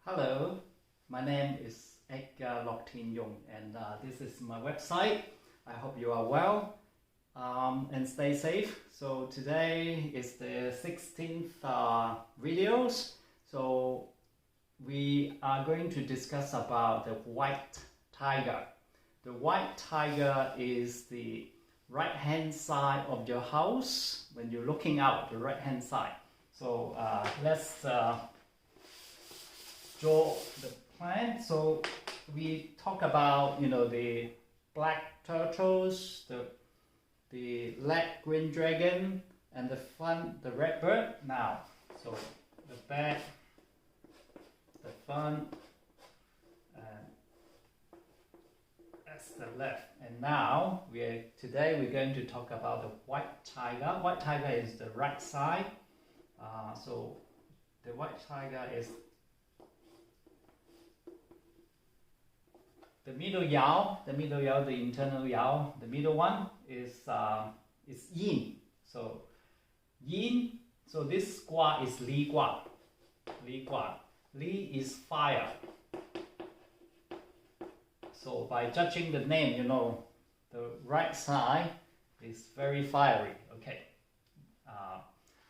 Hello, my name is Edgar Loktin Yong, and this is my website. I hope you are well and stay safe. So today is the 16th videos. So we are going to discuss about the white tiger. The white tiger is the right hand side of your house when you're looking out the right hand side. So let's draw the plan. So we talk about the black turtles, the red green dragon, and the red bird. Now, so the back, the front, and that's the left. And now today we're going to talk about the white tiger. White tiger is the right side. So the white tiger is the middle yao, the internal yao. The middle one is yin. So yin. So this gua is li gua. Li gua. Li is fire. So by judging the name, the right side is very fiery. Okay.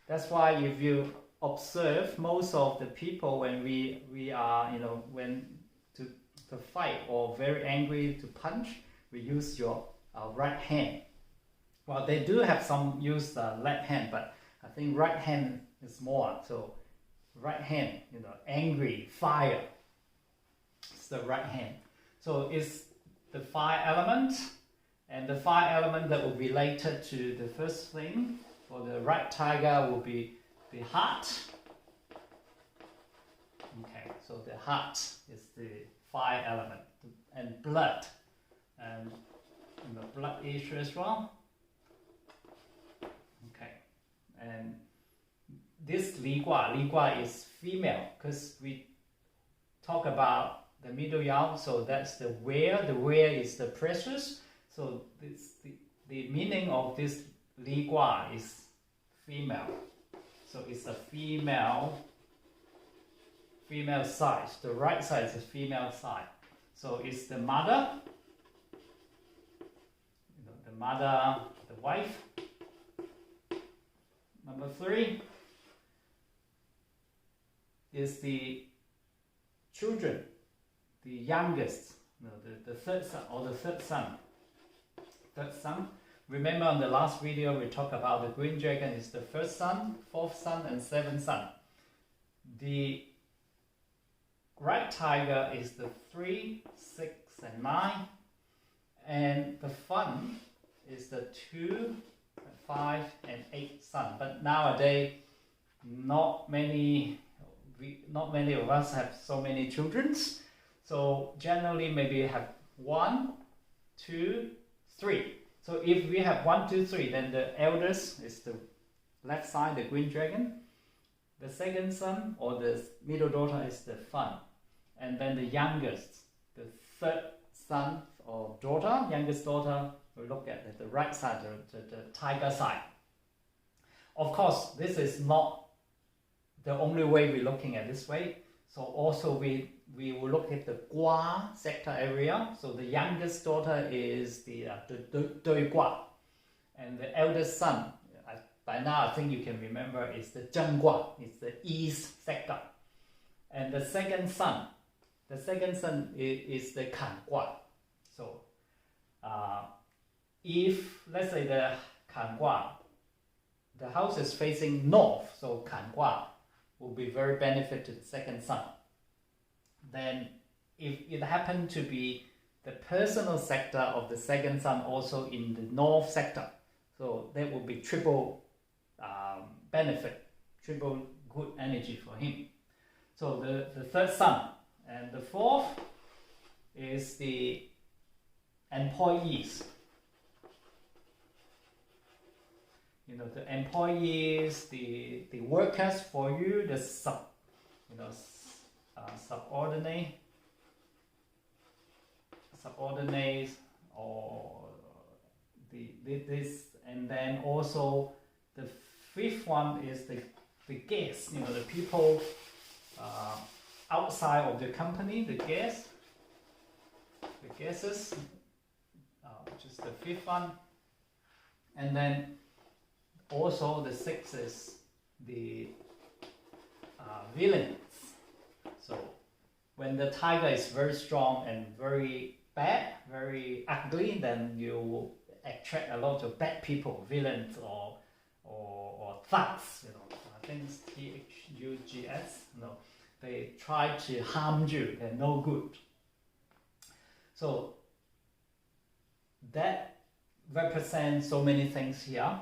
That's why if you observe most of the people when we are when to fight or very angry to punch, we use our right hand. Well, they do have some use left hand, but I think right hand is more. So right hand, angry, fire. It's the right hand. So it's the fire element, and the fire element that will be related to the first thing for the right tiger will be the heart. Okay, so the heart is the fire element, and blood, and the blood issue as well. Okay, and this li gua is female, because we talk about the middle yao, so that's the where. The where is the precious. So this the meaning of this li gua is female. So it's a female side. The right side is the female side. So it's the mother, the wife. Number 3 is the children, the youngest, the third son or the third son. Third son. Remember on the last video we talked about the green dragon is the first son, fourth son, and seventh son. The right tiger is the 3, 6, and 9, and the fun is the 2, 5, and 8 son. But nowadays, not many of us have so many children. So generally, maybe have 1, 2, 3. So if we have 1, 2, 3, then the eldest is the left side, the green dragon. The second son or the middle daughter is the fun. And then the youngest, the third son or daughter, youngest daughter, we look at the right side, the tiger side. Of course, this is not the only way we're looking at this way. So also we will look at the gua sector area. So the youngest daughter is the dui gua, and the eldest son, by now I think you can remember, is the zheng gua. It's the east sector. And the second son is the kan gua. So if let's say the kan gua, the house is facing north, so kan gua will be very benefit to the second son. Then if it happened to be the personal sector of the second son also in the north sector, so that will be triple benefit, triple good energy for him. So the third son. And the fourth is the employees. The employees, the workers for you, the subordinates, or this, and then also the fifth one is the guests. The people outside of the company, the guests, which is the fifth one. And then also the sixth is the villains. So when the tiger is very strong and very bad, very ugly, then you attract a lot of bad people, villains or thugs, you know. I think it's thugs. No, they try to harm you. They're no good. So that represents so many things here.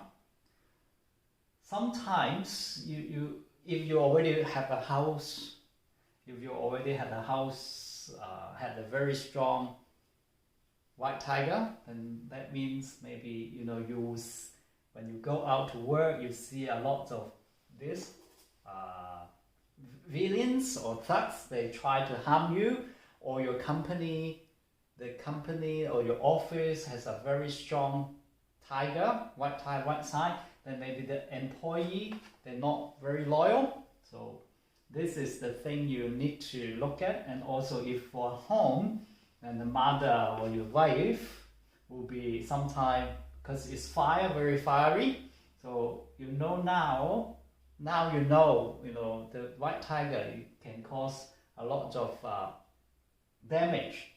Sometimes if you already have a house, had a very strong white tiger, then that means maybe, you know, when you go out to work, you see a lot of this villains or thugs. They try to harm you, or your company, the company or your office has a very strong tiger, white side. Then maybe the employee, they're not very loyal. So this is the thing you need to look at. And also if for home, then the mother or your wife will be sometime, because it's fire, very fiery. So you know now you know the white tiger can cause a lot of damage.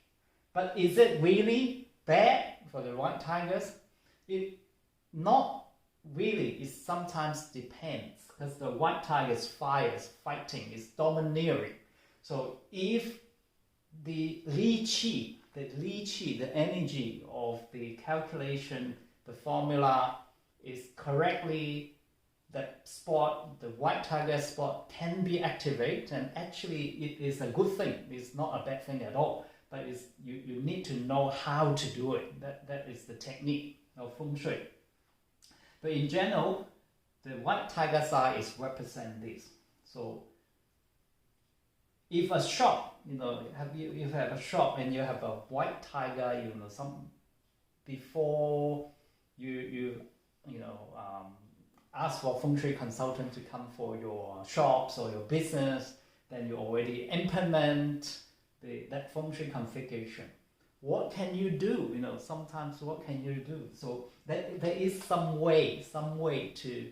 But is it really bad for the white tigers? It not really. It sometimes depends, because the white tiger's fighting, is domineering. So if the li qi, the energy of the calculation, the formula is correctly, that spot, the white tiger spot can be activated, and actually it is a good thing. It's not a bad thing at all, but it's, you need to know how to do it. That is the technique of Feng Shui. But in general, the white tiger side is represent this. So if a shop, you know, if you have a shop and you have a white tiger, you know, before you ask for Feng Shui consultant to come for your shops or your business, then you already implement that Feng Shui configuration. What can you do? You know, sometimes what can you do? So there is some way to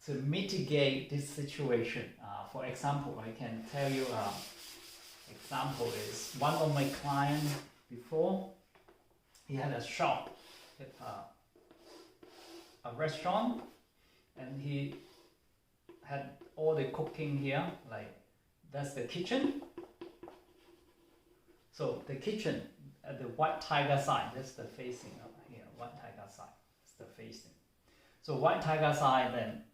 mitigate this situation. For example, I can tell you example is one of my clients before. He had a shop, a restaurant, and he had all the cooking here. Like that's the kitchen. So the kitchen at the white tiger side, that's the facing over here. White tiger side, that's the facing. So white tiger side, then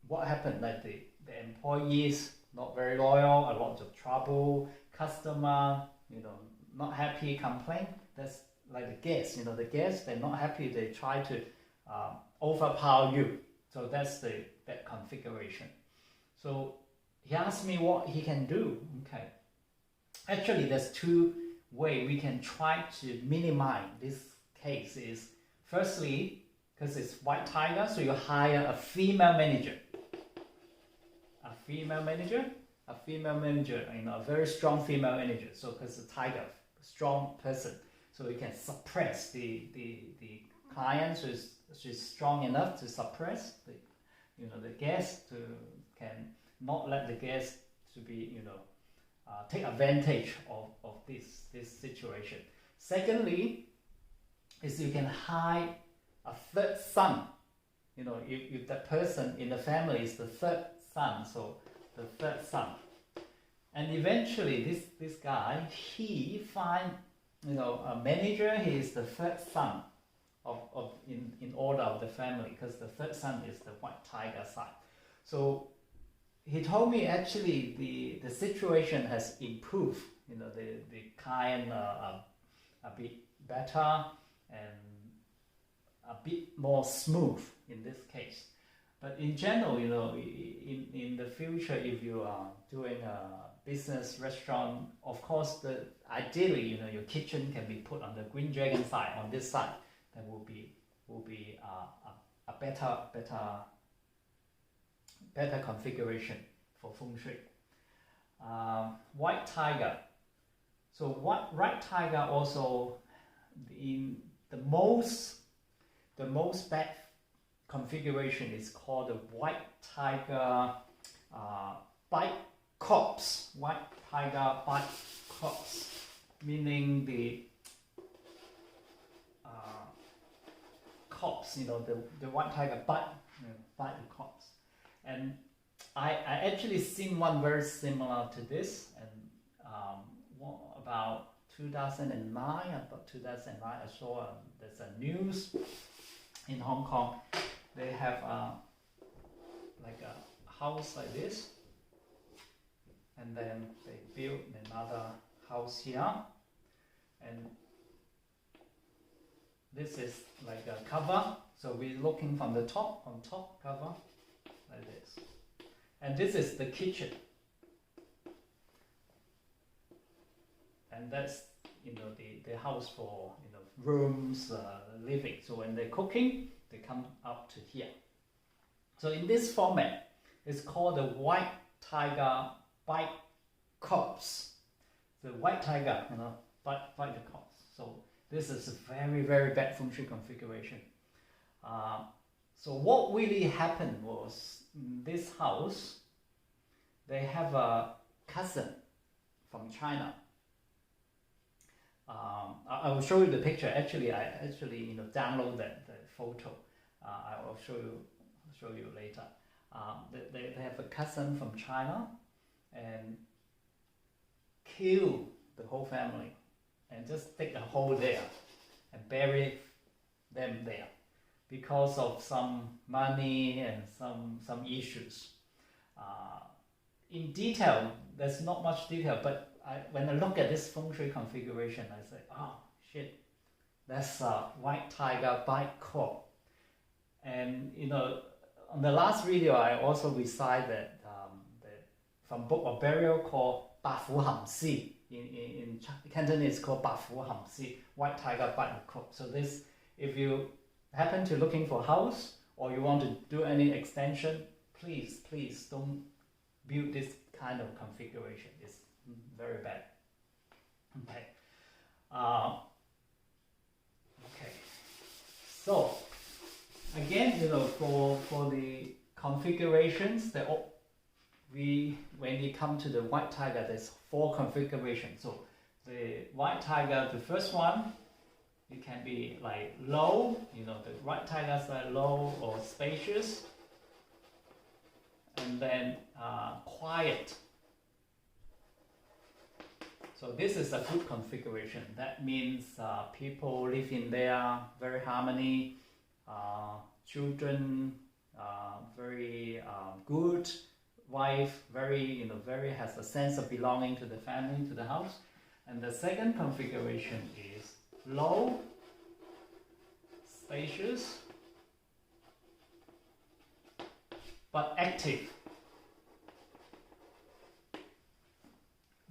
what happened? Like the employees not very loyal, a lot of trouble, customer, you know, not happy, complain. That's like the guests, you know, the guests, they're not happy, they try to overpower you. So that's that configuration. So he asked me what he can do. Okay, actually there's two ways we can try to minimize this case. Is firstly, because it's white tiger, so you hire a female manager, you know, a very strong female manager. So because the tiger, strong person, so you can suppress the client. So she's strong enough to suppress the guest, to can not let the guest to be, you know, take advantage of this situation. Secondly, is you can hire a third son. You know, if that person in the family is the third son, so the third son, and eventually this guy, he find, you know, a manager. He is the third son in order of the family, because the third son is the white tiger side. So he told me actually the situation has improved. You know, the client a bit better and a bit more smooth in this case. But in general, you know, in the future, if you are doing a business restaurant, of course, ideally, you know, your kitchen can be put on the green dragon side, on this side. That will be a better configuration for Feng Shui. white tiger. So white tiger also in the most bad configuration is called the white tiger bite corpse. White tiger bite corpse, meaning the corpse, the white tiger bite the corpse. And I actually seen one very similar to this, and about 2009, I saw there's a news in Hong Kong. They have like a house like this, and then they built another house here, and this is like a cover. So we're looking from the top, on top cover, like this. And this is the kitchen. And that's, the house for, rooms, living. So when they're cooking, they come up to here. So in this format, it's called the white tiger bite corpse. The white tiger, bite the corpse. So this is a very, very bad feng shui configuration. So what really happened was, in this house, they have a cousin from China. I will show you the picture. Actually, I download the photo. I will show you later. They have a cousin from China and kill the whole family and just dig a hole there and bury them there because of some money and some issues. In detail, there's not much detail, but when I look at this feng shui configuration, I say, oh shit, that's a white tiger bite corpse. And on the last video, I also recited from book of burial called Ba Fu Ham Si. In Cantonese, it's called Ba Fu Ham Si, white tiger bite corpse. So this, if you happen to looking for a house or you want to do any extension, please don't build this kind of configuration. It's very bad. Okay. Okay. So again, for the configurations, when you come to the white tiger, there's 4 configurations. So the white tiger, the first one, it can be like low. The white tigers are low or spacious, and then quiet. So this is a good configuration. That means people live in there, very harmony, children, very good, wife, very has a sense of belonging to the family, to the house. And the second configuration is low, spacious, but active.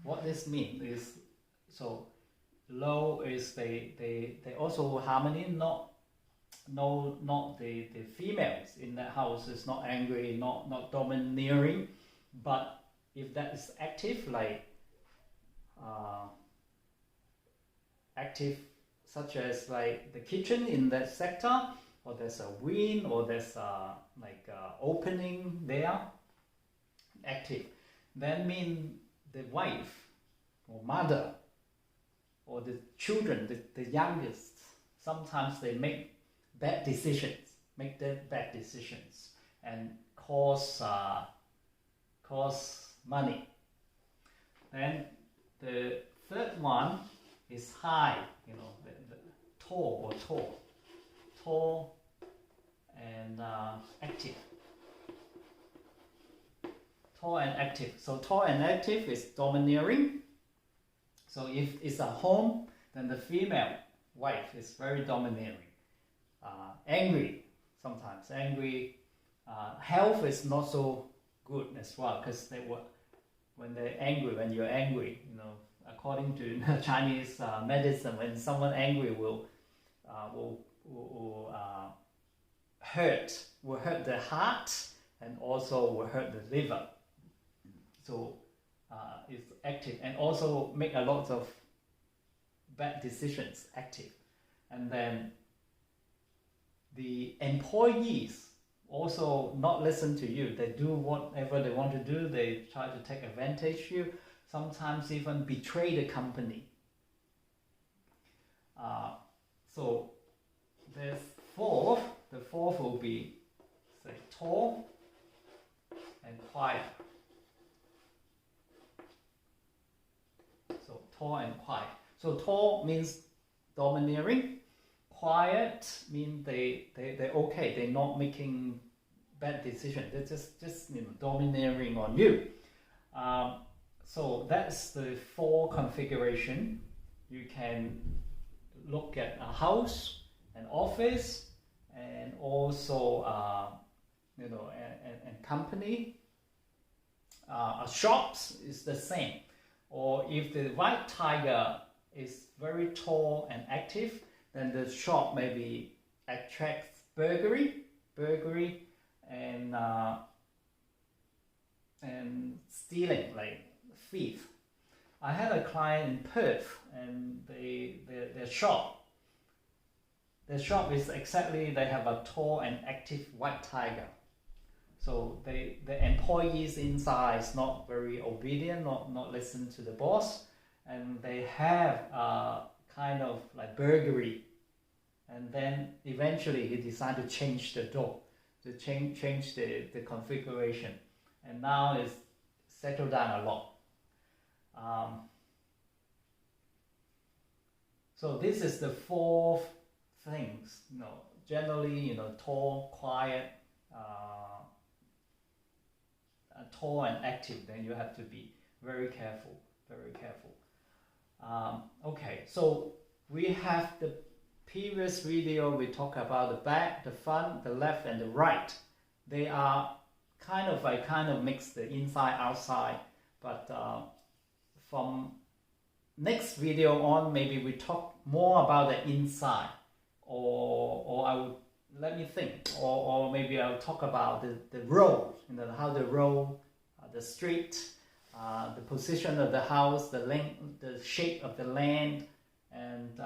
What this means is, so low is they also harmony, not the females in that house is not angry, not domineering, but if that is active, like active such as like the kitchen in that sector, or there's a wind, or there's like opening there, active, then mean the wife or mother or the children, the youngest, sometimes they make bad decisions and cause money. Then the third one is high, the tall and active. Tall and active. So tall and active is domineering. So if it's a home, then the female wife is very domineering. Angry, sometimes angry. Health is not so good as well, because when you're angry, according to Chinese medicine, when someone angry will hurt the heart and also will hurt the liver. So is active, and also make a lot of bad decisions active. And then the employees also not listen to you. They do whatever they want to do. They try to take advantage of you, sometimes even betray the company. So there's fourth. The fourth will be, say, tall and quiet. So tall and quiet. So tall means domineering. Quiet means they're okay. They're not making bad decisions. They're just domineering on you. So that's the 4 configuration. You can look at a house, an office, and also and company. Shops is the same. Or if the white tiger is very tall and active, then the shop maybe attracts burglary, and stealing, like thief. I had a client in Perth, and their shop is exactly, they have a tall and active white tiger. So the employees inside is not very obedient, not listen to the boss, and they have kind of like burglary. And then eventually he decided to change the door, to change the configuration, and now it's settled down a lot. So this is the 4 things. Generally, tall, quiet, tall and active. Then you have to be very careful, okay, so we have the previous video. We talk about the back, the front, the left, and the right. They are kind of mix the inside outside, but from next video on, maybe we talk more about the inside, or I would, let me think, or maybe I'll talk about the road, how the road, the street, the position of the house, the length, the shape of the land. And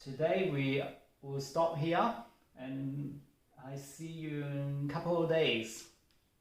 today we will stop here, and I see you in a couple of days.